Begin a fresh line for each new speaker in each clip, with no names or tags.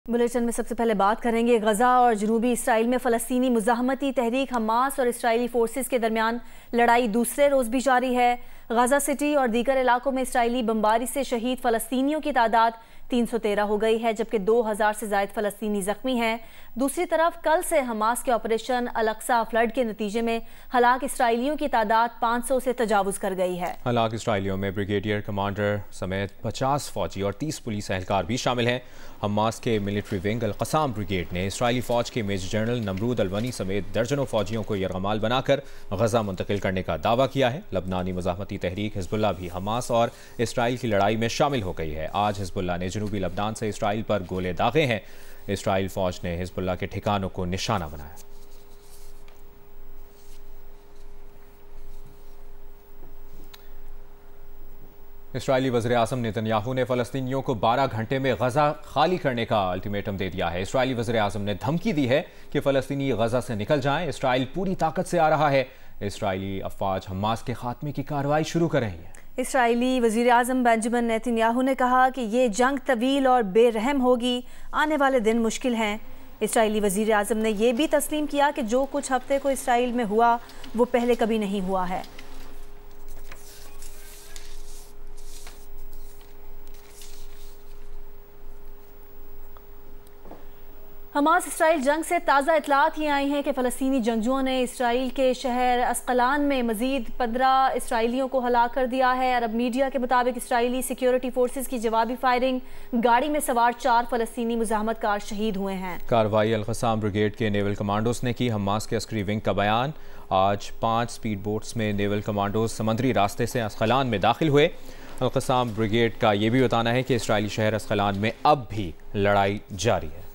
Bulletin में सबसे पहले बात करेंगे गजा और जनूबी इसराइल में फ़लस्तीनी मुज़ाहमती तहरीक हमास और इसराइली फोर्सेस के दरमियान लड़ाई दूसरे रोज़ भी जारी है। गजा सिटी और दीगर इलाकों में इसराइली बमबारी से शहीद फ़लस्तीनियों की तादाद 313 हो गई है, जबकि 2000 से ज़ायद फ़लस्तीनी ज़ख्मी हैं। दूसरी तरफ कल से हमास के ऑपरेशन अल-अक्सा फ्लड के नतीजे में हलाक इसराइलियों की तादाद 500 से तजावुज़ कर गई है।
हलाक इसराइलियों में ब्रिगेडियर कमांडर समेत 50 फौजी और 30 पुलिस एहलकार भी शामिल हैं। हमास के मिलिट्री विंग अल-क़साम ब्रिगेड ने इसराइली फ़ौज के मेजर जनरल नमरूद अल-वनी समेत दर्जनों फौजियों को यरगमाल बनाकर गजा मुंतकिल करने का दावा किया है। लबनानी मुज़ाहमती तहरीक हिज़्बुल्लाह भी हमास और इसराइल की लड़ाई में शामिल हो गई है। आज हिज़्बुल्लाह ने जनूबी लबनान से इसराइल पर गोले दागे हैं। इसराइल फ़ौज ने हिज़्बुल्लाह के ठिकानों को निशाना बनाया। इसराइली वज़ीर-ए-आज़म नेतन्याहू ने फ़लस्तीनियों को 12 घंटे में गजा खाली करने का अल्टीमेटम दे दिया है। इसराइली वज़ीर-ए-आज़म ने धमकी दी है कि फ़लस्तीनी गजा से निकल जाएं। इसराइल पूरी ताकत से आ रहा है। इसराइली अफ़वाज हमास के खात्मे की कार्रवाई शुरू कर रही है।
इसराइली वज़ीर-ए-आज़म बेंजामिन नेतन्याहू ने कहा कि ये जंग तवील और बेरहम होगी, आने वाले दिन मुश्किल हैं। इसराइली वज़ीर-ए-आज़म ने यह भी तस्लीम किया कि जो कुछ हफ्ते को इसराइल में हुआ वो पहले कभी नहीं हुआ है। हमास इसराइल जंग से ताज़ा इतलात ही आई हैं कि फ़लस्तीनी जंगजुओं ने इसराइल के शहर अस्कलान में मज़ीद 15 इसराइलियों को हलाक कर दिया है। अरब मीडिया के मुताबिक इसराइली सिक्योरिटी फोर्सेस की जवाबी फायरिंग गाड़ी में सवार 4 फ़लस्तीनी मुज़ाहमतकार शहीद हुए हैं।
कार्रवाई अल-क़साम ब्रिगेड के नेवल कमांडोज ने की। हमास के अस्करी विंग का बयान। आज 5 स्पीड बोट्स में नेवल कमांडोज समुद्री रास्ते से अस्कलान में दाखिल हुए। अल-क़साम ब्रिगेड का ये भी बताना है कि इसराइली शहर अस्कलान में अब भी लड़ाई जारी है।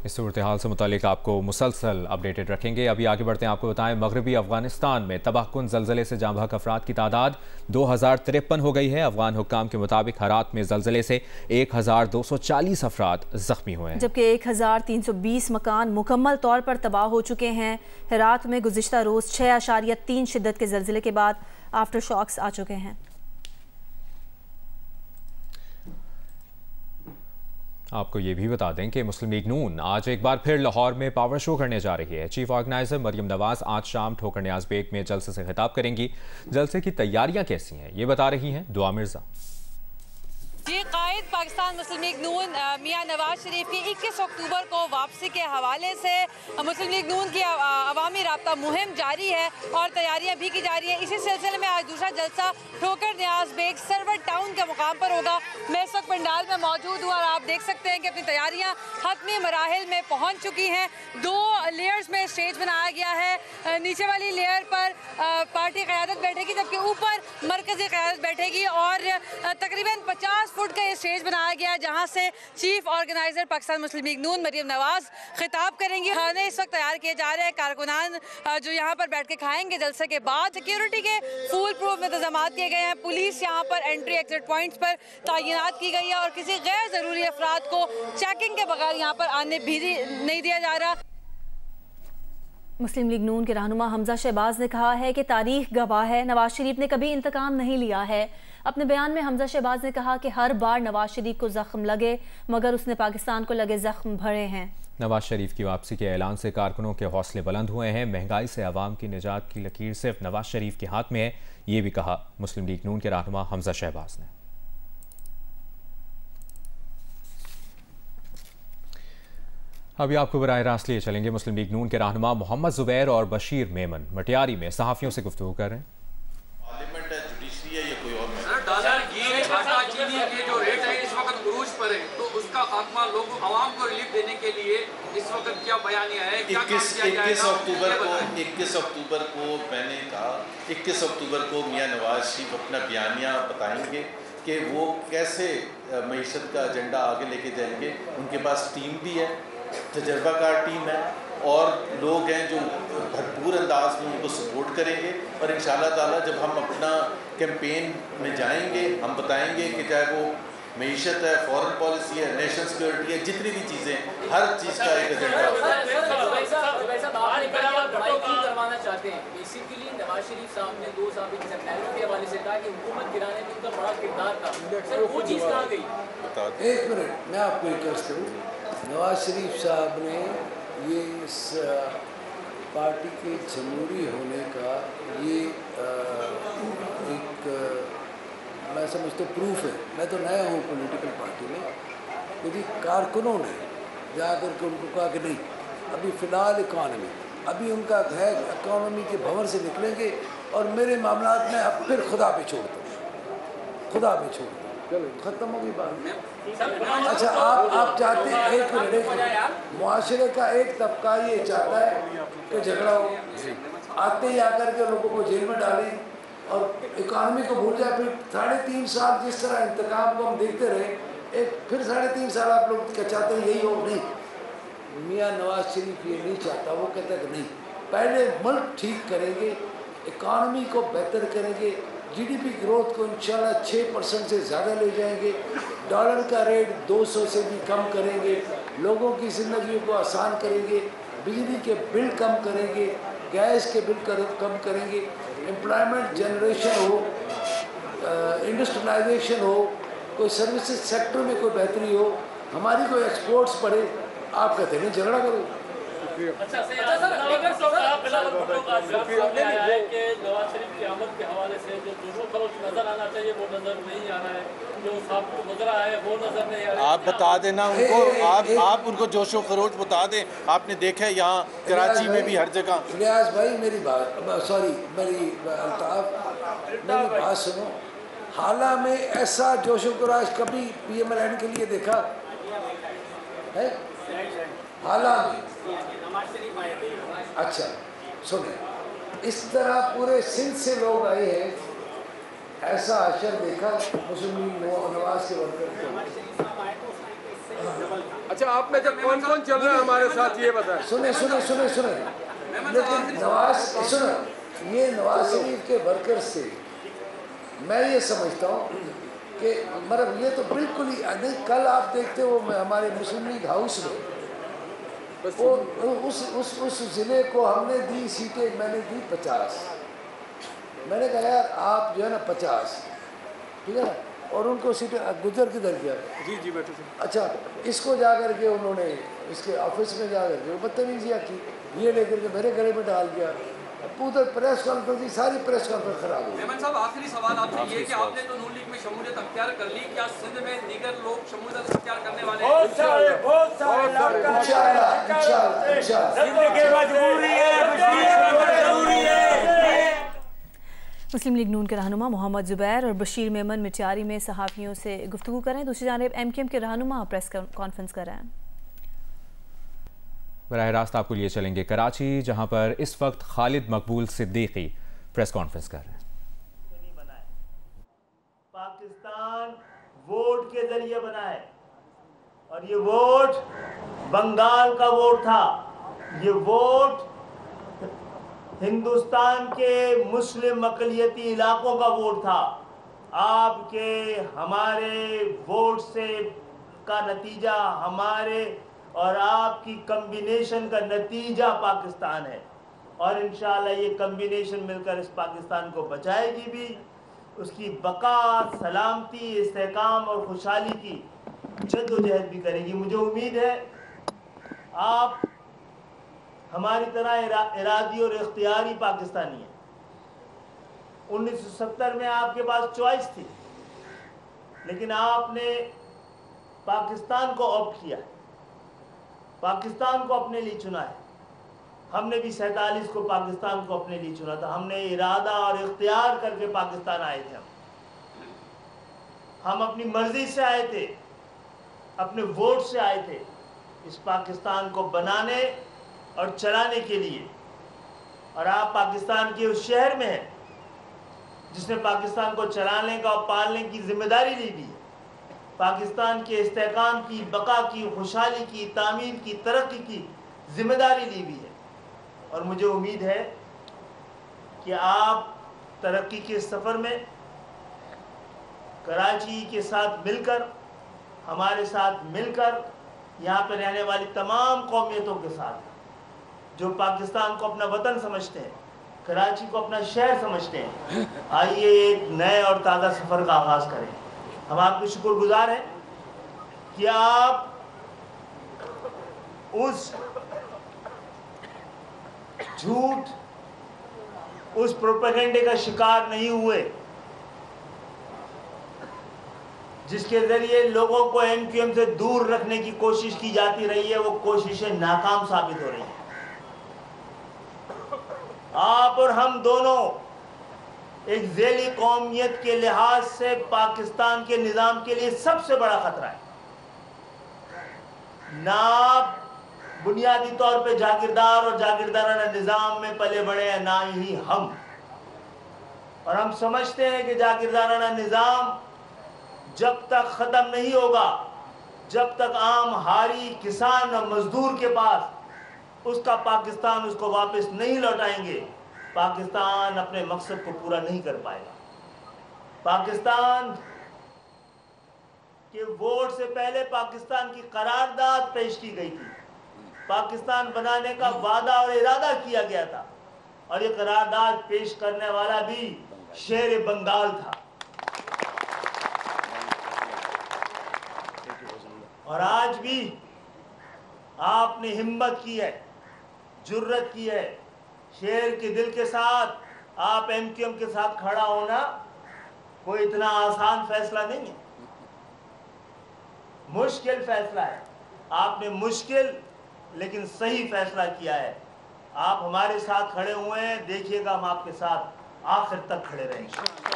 इस सूरत हाल से मुतालिक आपको मुसलसल अपडेटेड रखेंगे। अभी आगे बढ़ते हैं, आपको बताएं मगरबी अफगानिस्तान में तबाहकुन ज़लज़ले से जाँ बहक अफराद की तादाद 2053 हो गई है। अफगान हुक्काम के मुताबिक हरात में ज़लज़ले से 1240 अफराद ज़ख्मी हुए हैं,
जबकि 1320 मकान मुकम्मल तौर पर तबाह हो चुके हैं। हेरात में गुज़िश्ता रोज़ 6.3 शिद्दत के ज़लज़ले के बाद आफ्टर शॉक्स आ चुके हैं।
आपको ये भी बता दें कि मुस्लिम लीग नून आज एक बार फिर लाहौर में पावर शो करने जा रही है। चीफ ऑर्गेनाइजर मरियम नवाज आज शाम ठोकर न्याज बेग में जलसे से खिताब करेंगी। जलसे की तैयारियां कैसी हैं ये बता रही हैं दुआ मिर्जा।
ये कायद पाकिस्तान मुस्लिम लीग नून मियां नवाज शरीफ की 21 अक्टूबर को वापसी के हवाले से मुस्लिम लीग नून की अवामी राब्ता मुहिम जारी है और तैयारियां भी की जा रही है। इसी सिलसिले में आज दूसरा जलसा ठोकर न्याज बेग सरवर टाउन के मुकाम पर होगा। मैं इस वक्त पंडाल में मौजूद हूँ और आप देख सकते हैं कि अपनी तैयारियां हतमी मराहिल में पहुँच चुकी हैं। 2 लेयर्स में स्टेज बनाया गया है। नीचे वाली लेयर पर पार्टी क़यादत बैठेगी, जबकि ऊपर मरकज़ी क़यादत बैठेगी और तकरीबन 50 फुट का ये स्टेज बनाया गया है, जहां से चीफ ऑर्गेनाइजर पाकिस्तान मुस्लिम लीग नून मरियम नवाज खिताब करेंगी। खाने इस वक्त तैयार किए जा रहे हैं, कारकुनान जो यहां पर बैठ के खाएंगे। जलसे के बाद सिक्योरिटी के फुल प्रूफ इंतजाम किए गए हैं। पुलिस यहां पर एंट्री एग्जिट पॉइंट्स पर तैनात की गई है और किसी गैर जरूरी अफराद को चेकिंग के बगैर यहां पर आने भी नहीं दिया जा रहा।
मुस्लिम लीग नून के रहनुमा हमजा शहबाज ने कहा है कि तारीख गवाह है, नवाज शरीफ ने कभी इंतकाम नहीं लिया है। अपने बयान में हमजा शहबाज ने कहा कि हर बार नवाज शरीफ को जख्म लगे मगर उसने पाकिस्तान को लगे जख्म भरे हैं।
नवाज शरीफ की वापसी के ऐलान से कारकुनों के हौसले बुलंद हुए हैं। महंगाई से आवाम की निजात की लकीर सिर्फ नवाज शरीफ के हाथ में है, ये भी कहा मुस्लिम लीग नून के रहनुमा हमजा शहबाज ने। अभी आपको बराह रास्त लिए चलेंगे मुस्लिम लीग नून के रहनुमा मोहम्मद जुबैर और बशीर मेमन मटियारी में सहाफ़ियों से गुफ्तगू कर रहे हैं।
पार्लियामेंट है, जुडिशरी है, ये कोई और
डॉलर घी आटा चीनी के जो रेट है इस वक्त उरूज पर है, तो उसका खात्मा लोगों आवाम को रिलीफ देने के लिए इस वक्त क्या बयानिया है?
21 अक्टूबर को मैंने कहा 21 अक्टूबर को मियां नवाज शरीफ अपना बयानिया बताएंगे कि वो कैसे मईशत का एजेंडा आगे लेके जाएंगे। उनके पास टीम भी है, तजर्बाकार टीम है और लोग हैं जो भरपूर अंदाज में उनको सपोर्ट करेंगे। और इंशाअल्लाह ताला जब हम अपना कैंपेन में जाएंगे हम बताएंगे कि चाहे वो मईशत है, फॉरेन पॉलिसी है, नेशनल सिक्योरिटी है, जितनी भी चीज़ें, हर चीज़ का एक एजेंडा
چاہتے ہیں؟ بیسیکلی نواز شریف صاحب نے 2 سابق سیکٹریوں کے حوالے سے کہا کہ حکومت گرانے میں ان کا بڑا کردار تھا، سر وہ چیز کہاں گئی؟
ایک منٹ میں آپ کو ایک عرض کروں، نواز شریف صاحب نے یہ اس پارٹی کے جمہوری ہونے کا یہ ایک میں سمجھتا ہوں پروف ہے. میں تو نیا ہوں پولیٹیکل پارٹی میں، کیونکہ کارکنوں نے جا کر کے ان کو کہا کہ نہیں ابھی فی الحال اکانومی، ابھی ان کا ہے اکانومی کے بھنور سے نکلیں گے اور میرے معاملات میں اب پھر خدا پہ چھوڑتا ہوں، خدا پہ چھوڑتا ہوں، ختم ہو گئی بات. اچھا آپ چاہتے ہیں ایک منٹ، معاشرے کا ایک طبقہ یہ چاہتا ہے کہ جھگڑا ہو، آتے ہی آ کر کے لوگوں کو جیل میں ڈالیں اور اکانومی کو بھول جائے. پھر 3.5 سال جس طرح انتقام کو ہم دیکھتے رہے، ایک پھر 3.5 سال آپ لوگ کیا چاہتے ہیں یہی ہو؟ نہیں، میاں نواز شریف یہ نہیں چاہتا. وہ کہتا ہے کہ نہیں، پہلے ملک ٹھیک کریں گے، اکانومی کو بہتر کریں گے، جی ڈی پی گروتھ کو انشاءاللہ 6% سے زیادہ لے جائیں گے، ڈالر کا ریٹ 200 سے بھی کم کریں گے، لوگوں کی زندگیوں کو آسان کریں گے، بجلی کے بل کم کریں گے، گیس کے بل کم کریں گے، امپلائمنٹ جنریشن ہو، انڈسٹریلائزیشن ہو، کوئی سروسز سیکٹر میں کوئی بہتری ہو، ہماری کوئی ایکسپورٹس بڑھے. آپ کہتے ہیں جھگڑا کرو.
اچھا سر، اگر آپ بلاول بھٹو کا سامنے آیا ہے کہ نواز شریف کی آمد کے حوالے سے جو جوش و خروش نظر آنا چاہیے وہ نظر نہیں آ رہا ہے، جو صاحب کو گزرا ہے وہ نظر نہیں آ رہا ہے. آپ
بتا دینا ان کو، آپ ان کو جوش و خروش بتا دیں. آپ نے دیکھا ہے یہاں کراچی میں بھی ہر جگہ.
ریاض بھائی میری بات، سوری میری الطاف، میری بات سنو. حالہ میں ایسا جوش و خروش کبھی پی ایم ایل این کے لیے دیکھا ہے؟ حالہ میں اچھا سنیں، اس طرح پورے سندھ سے لوگ آئے ہیں، ایسا حشر دیکھا مسلم لیگ نواز کے ورکر کو.
اچھا آپ میں جب کون چل رہا ہے ہمارے ساتھ یہ بتائیں.
سنیں لیکن یہ نواز شریف کے ورکر سے میں یہ سمجھتا ہوں کہ مطلب یہ تو بالکل ہی نہیں. کل آپ دیکھتے ہو ہمارے مسلم لیگ ہاؤس میں اس ضلع کو ہم نے دی سیٹیں، میں نے دی 50. میں نے کہا یار آپ جو ہے نا 50 ٹھیک ہے نا، اور ان کو سیٹیں گجر کدھر گیا؟
جی بیٹھے.
اچھا اس کو جا کر کے انہوں نے اس کے آفس میں جا کر کے بدتمیزیاں کی، یہ لے کر کے میرے گلے میں ڈال دیا. پورا پریس کانفرنس، ساری پریس کانفرنس خراب ہو گئی.
میمن صاحب آخری سوال آپ سے یہ کہ آپ نے تو نون لیگ میں شمولیت اختیار کر لی، کیا سندھ میں دیگر لوگ شمولیت اختیار کرنے والے ہیں؟
بہت سارے
مسلم لیگ نون کے رہنما محمد زبیر اور بشیر میمن مٹیاری میں صحافیوں سے گفتگو کریں. دوسری جانب ایم کیو ایم کے رہنما پریس کانفرنس کر رہے ہیں.
براہ راست آپ کو لیے چلیں گے کراچی، جہاں پر اس وقت خالد مقبول صدیقی پریس کانفرنس کر رہے ہیں.
پاکستان ووٹ کے ذریعے بنا ہے اور یہ ووٹ بنگال کا ووٹ تھا، یہ ووٹ ہندوستان کے مسلم اقلیتی علاقوں کا ووٹ تھا. آپ کے ہمارے ووٹ سے کا نتیجہ، ہمارے اور آپ کی کمبینیشن کا نتیجہ پاکستان ہے، اور انشاءاللہ یہ کمبینیشن مل کر اس پاکستان کو بچائے گی بھی، اس کی بقا، سلامتی، استحکام اور خوشحالی کی جد و جہد بھی کرے گی. مجھے امید ہے آپ ہماری طرح ارادی اور اختیاری پاکستانی ہیں. 1970 میں آپ کے پاس چوائس تھی، لیکن آپ نے پاکستان کو آپٹ کیا ہے، پاکستان کو اپنے لیے چنا ہے. ہم نے بھی 47 کو پاکستان کو اپنے لیے چنا تھا. ہم نے ارادہ اور اختیار کر کے پاکستان آئے تھے. ہم اپنی مرضی سے آئے تھے، اپنے ووٹ سے آئے تھے اس پاکستان کو بنانے اور چلانے کے لیے. اور آپ پاکستان کے اس شہر میں ہیں جس نے پاکستان کو چلانے کا اور پالنے کی ذمہ داری لی بھی ہے. پاکستان کے استحکام کی، بقا کی، خوشحالی کی، تعمیر کی، ترقی کی ذمہ داری لی بھی ہے. اور مجھے امید ہے کہ آپ ترقی کے سفر میں کراچی کے ساتھ مل کر، ہمارے ساتھ مل کر، یہاں پہ رہنے والی تمام قومیتوں کے ساتھ جو پاکستان کو اپنا وطن سمجھتے ہیں، कराची को अपना शहर समझते हैं, आइए एक नए और ताज़ा सफ़र का आगाज़ करें। हम आपके शुक्रगुजार हैं कि आप उस झूठ, उस प्रोपेगेंडे का शिकार नहीं हुए जिसके ज़रिए लोगों को MQM से दूर रखने की कोशिश की जाती रही है। वो कोशिशें नाकाम साबित हो रही हैं। आप और हम दोनों एक ज़ैली कौमियत के लिहाज से पाकिस्तान के निज़ाम के लिए सबसे बड़ा खतरा है। ना आप बुनियादी तौर पे जागीरदार और जागीरदाराना निज़ाम में पले बड़े हैं, ना ही हम। और हम समझते हैं कि जागीरदाराना निज़ाम जब तक ख़त्म नहीं होगा, जब तक आम हारी किसान और मजदूर के पास उसका पाकिस्तान उसको वापस नहीं लौटाएंगे, पाकिस्तान अपने मकसद को पूरा नहीं कर पाएगा। पाकिस्तान के वोट से पहले पाकिस्तान की करारदाद पेश की गई थी। पाकिस्तान बनाने का वादा और इरादा किया गया था और ये करारदाद पेश करने वाला भी शेर बंगाल था। और आज भी आपने हिम्मत की है, जुर्रत की है, शेर के दिल के साथ आप MQM के साथ खड़ा होना कोई इतना आसान फैसला नहीं है, मुश्किल फैसला है। आपने मुश्किल लेकिन सही फैसला किया है। आप हमारे साथ खड़े हुए हैं, देखिएगा हम आपके साथ आखिर तक खड़े रहेंगे।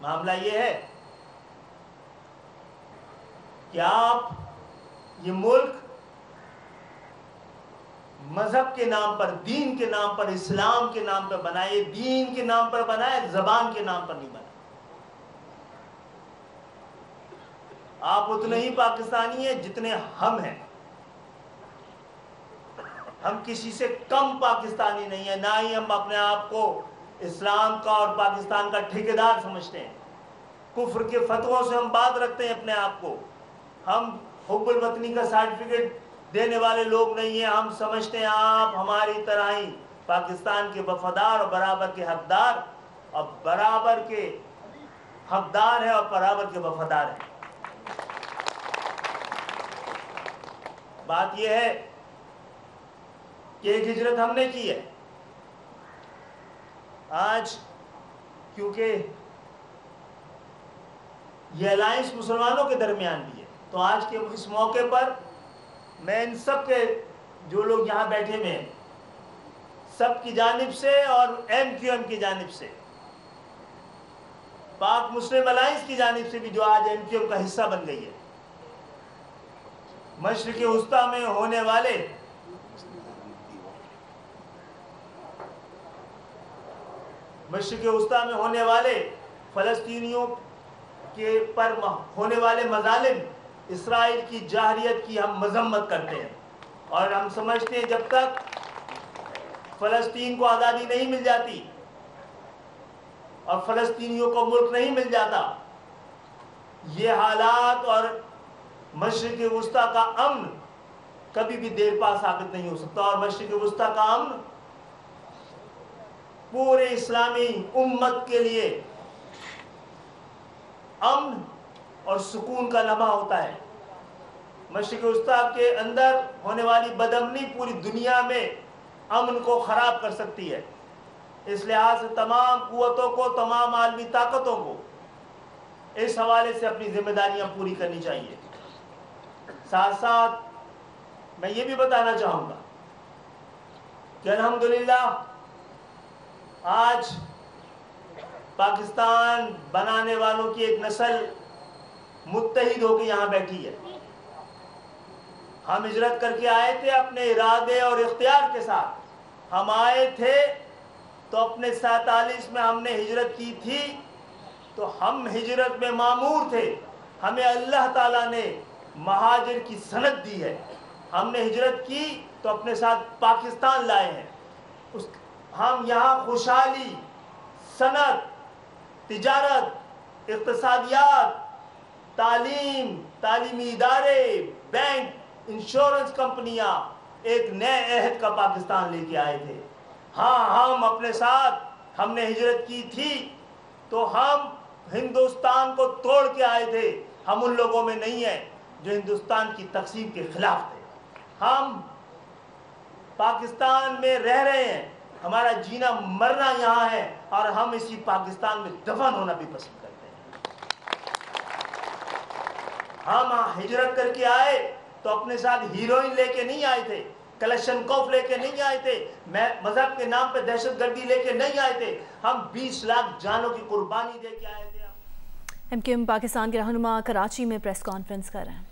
मामला ये है कि आप ये मुल्क मजहब के नाम पर, दीन के नाम पर, इस्लाम के नाम पर बनाए, दीन के नाम पर बनाए, जबान के नाम पर नहीं बनाए। आप उतने ही पाकिस्तानी हैं जितने हम हैं। हम किसी से कम पाकिस्तानी नहीं है, ना ही हम अपने आप को इस्लाम का और पाकिस्तान का ठेकेदार समझते हैं। कुफ्र के फतवों से हम बात रखते हैं अपने आप को। हम हुब्बुल वतनी का सर्टिफिकेट देने वाले लोग नहीं हैं। हम समझते हैं आप हमारी तरह ही पाकिस्तान के वफादार और बराबर के हकदार, और बराबर के हकदार है और बराबर के वफादार हैं। बात यह है कि एक हिजरत हमने की है। आज क्योंकि ये अलायंस मुसलमानों के दरमियान भी है, तो आज के इस मौके पर मैं इन सब के जो लोग यहाँ बैठे हुए हैं, सब की जानिब से और MQM की जानिब से, पाक मुस्लिम अलायंस की जानिब से भी, जो आज MQM का हिस्सा बन गई है, मशरिक़ वस्ता में होने वाले फ़लस्तीनियों के पर होने वाले मज़ालिम, इसराइल की जाहरियत की हम मजम्मत करते हैं। और हम समझते हैं जब तक फ़लस्तीन को आज़ादी नहीं मिल जाती और फ़लस्तीनियों को मुल्क नहीं मिल जाता, ये हालात और मशरिक़ वस्ता का अमन कभी भी देर पा साबित नहीं हो सकता। और मशरिक़ वस्ता का अमन पूरे इस्लामी उम्मत के लिए अमन और सुकून का लम्हा होता है। मशरिक़ वस्ता के अंदर होने वाली बदअमनी पूरी दुनिया में अमन को ख़राब कर सकती है। इस लिहाज से तमाम कुव्वतों को, तमाम आलमी ताकतों को इस हवाले से अपनी जिम्मेदारियां पूरी करनी चाहिए। साथ साथ मैं ये भी बताना चाहूँगा कि अल्हम्दुलिल्लाह आज पाकिस्तान बनाने वालों की एक नस्ल मुत्तहिद होकर यहाँ बैठी है। हम हिजरत करके आए थे अपने इरादे और इख्तियार के साथ। हम आए थे तो अपने 47 में हमने हिजरत की थी, तो हम हिजरत में मामूर थे। हमें अल्लाह ताला ने महाजिर की सनद दी है। हमने हिजरत की तो अपने साथ पाकिस्तान लाए हैं। हम यहाँ खुशहाली, सनत, तिजारत, इक़्तिसादियात, तालीम, तालीमी इदारे, बैंक, इंश्योरेंस कंपनियां एक नए अहद का पाकिस्तान लेके आए थे। हाँ, हम अपने साथ हमने हिजरत की थी तो हम हिंदुस्तान को तोड़ के आए थे। हम उन लोगों में नहीं है जो हिंदुस्तान की तकसीम के खिलाफ थे। हम पाकिस्तान में रह रहे हैं, हमारा जीना मरना यहाँ है और हम इसी पाकिस्तान में दफन होना भी पसंद करते हैं। हम हिजरत करके आए तो अपने साथ हीरोइन लेके नहीं आए थे, कलशनकोफ लेके नहीं आए थे, मजहब के नाम पे दहशतगर्दी लेके नहीं आए थे। हम 20 लाख जानों की कुर्बानी दे के आए थे।
MKM पाकिस्तान के रहनुमा कराची में प्रेस कॉन्फ्रेंस कर रहे हैं।